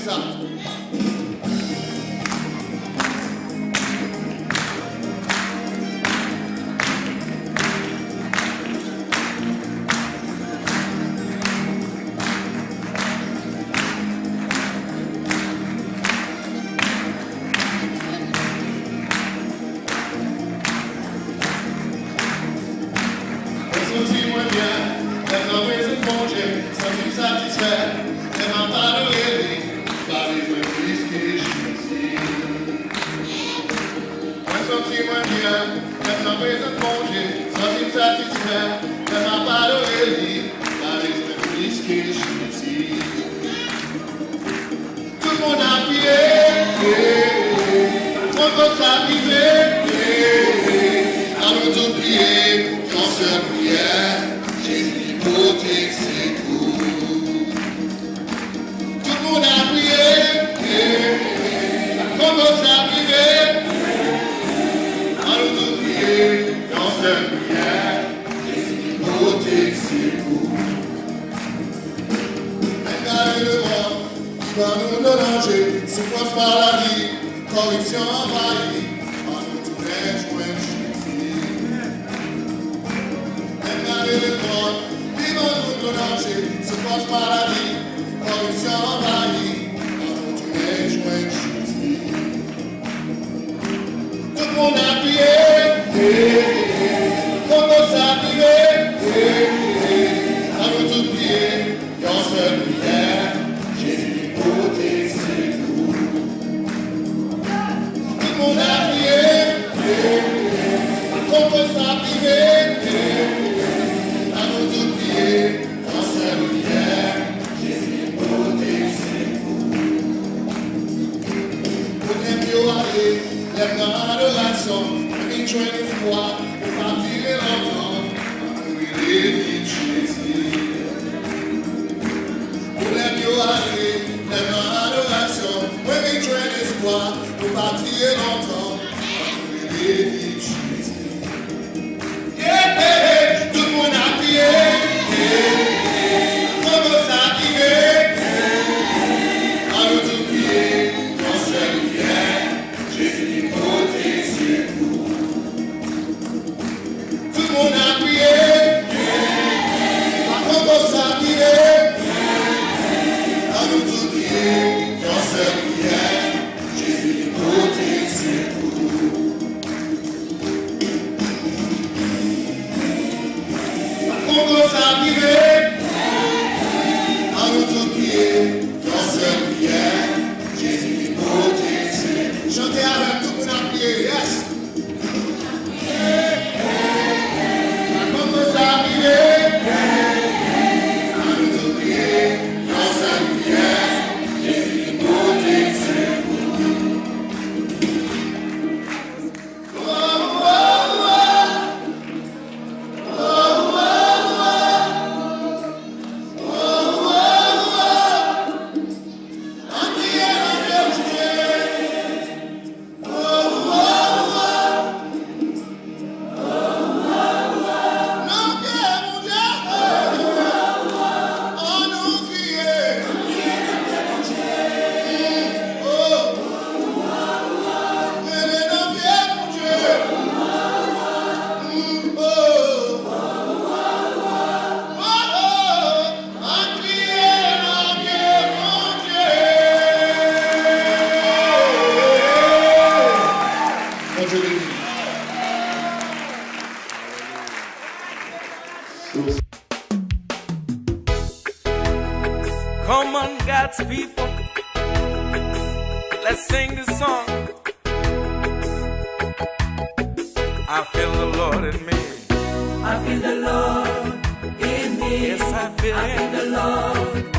ça. Senti moins bien, les hommes et les congés, senti satisfait, les mains pas de rêver, pas besoin plus que je suis. Moi senti moins bien, les hommes et les congés, senti satisfait, les mains pas de rêver, pas besoin plus que je suis. Tout le monde a prié, on va s'arriver, allons tout prier. Dans cette prière, Jésus protège ses coups. Tout le monde a prié, commence à prier. Allons tous prier dans cette prière, Jésus protège ses coups. Regardez le monde qui va nous déranger, souffrance par la vie, corruption envahie, en nous tout joindre. Le monde, vivons nous danger, se passe par la vie, corruption envahie, en tout les joints Jésus. Tout le monde a prié, commence à prier, allons tous prier, dans cette prière, Jésus protège ses coups. Tout le monde a prié, commence à prier, dans cette prière, Jésus protège ses coups. Pour les mieux aller, les grands adorations, les joints d'espoir, pour partir longtemps, en lui Jésus. Pour les mieux aller, les grands adorations, les joints d'espoir, pour partir longtemps, en lui Jésus. Tout le monde a prié. Commence à prier, allons tous prier, dans cette prière, Jésus protège ses coups. Tout le monde a prié, commence à prier, allons tous prier, dans cette prière, Jésus protège ses coups. Commence à prier. Allons tous prier dans cette prière, Jésus protège ses coups. Chantez avec tout le monde à prier, yes! Commence à prier. Allons tous prier dans cette prière, Jésus protège ses coups. Come on, God's people, let's sing this song. I feel the Lord in me. I feel the Lord in me. Yes, I feel the Lord